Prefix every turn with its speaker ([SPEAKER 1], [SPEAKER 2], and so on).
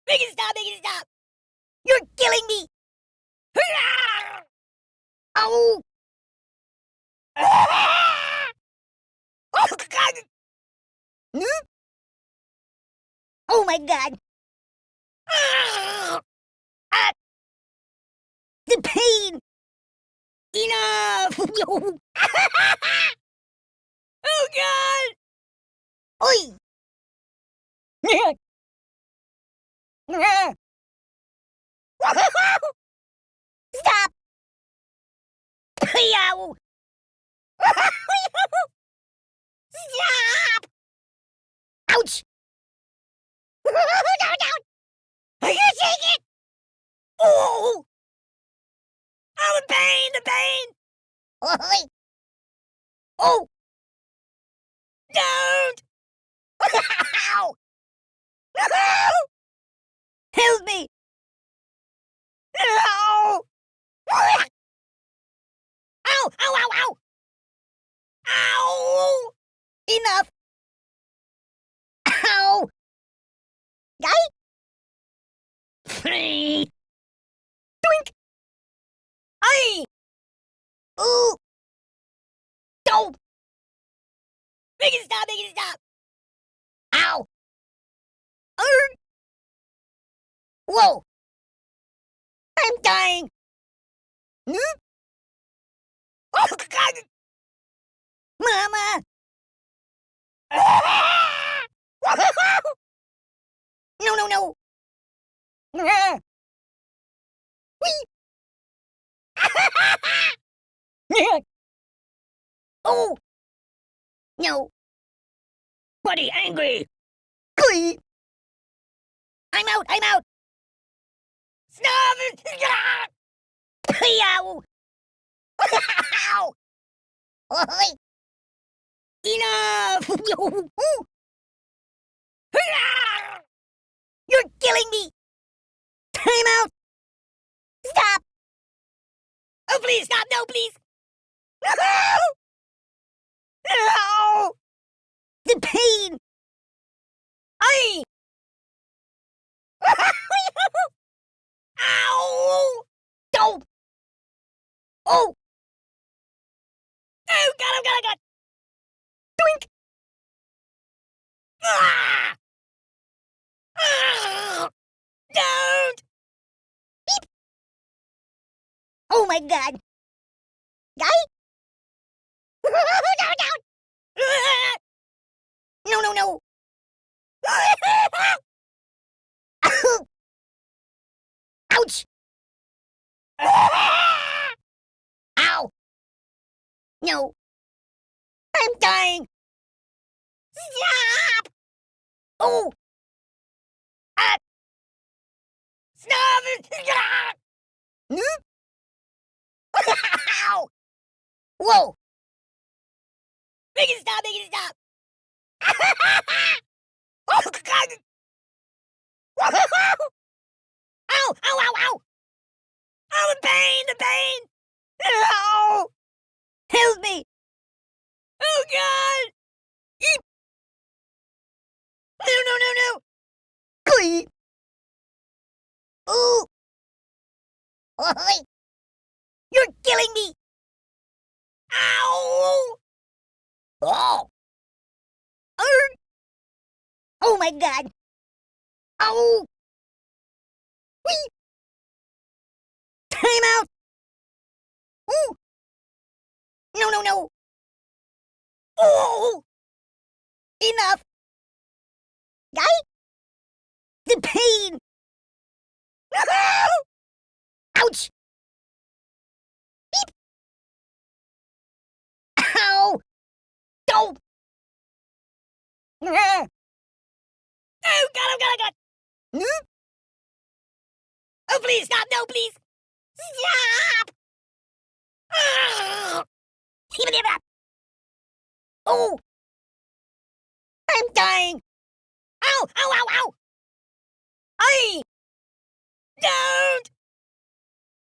[SPEAKER 1] Make it stop! Make it stop! You're killing me! Oh! Oh God! Hmm? Oh my God! Ah! The pain! Enough! Oh God! Oi! Stop! Yow! Stop! Ouch! No, no! I can't take it! Oh! Oh, the pain! The pain! Oi! Oh! Don't! Ow! No! Help me! No! Ow! Ow! Ow! Ow! Ow! Enough! Ow! Guy? Free! Doink! Aye! Ooh! Don't! Make it stop! Make it stop! Ow! Whoa! I'm dying! Hmm? Oh God! Mama! No, no, no! Whee! Oh! No! Buddy angry! Glee! I'm out! I'm out! Stop it! Yow! Ow! Oi! Enough! You're killing me! Time out! Stop! Oh, please stop! No, please! No! No! The pain! Aye! Ow! Don't! Oh! Oh, God, oh, God, oh, God! Doink! Ah! Ah! Don't! Beep! Oh, my God! Guy? No, no! No, no, no! Ouch! Ow! No! I'm dying! Stop! Oh! Ah! Stop it! Hmm? Ow! Whoa! Make it stop! Make it stop! Oh God! Ow! Ow! Ow! Ow! Oh, the pain! The pain! Ow! Help me! Oh God! Eep! No! No! No! No! Glee! Ooh! Oi! You're killing me! Ow! Oh! Oh my God! Ow! Whee! Time out! Ooh! No! No! No! Oh! Enough! Guy? The pain! Ouch! Beep! Ow! Don't! Oh God! Oh God! Oh God! Hmm? Oh, please stop! No, please! Stop! Oh! I'm dying! Ow! Ow! Ow! Ow! Aye! Don't!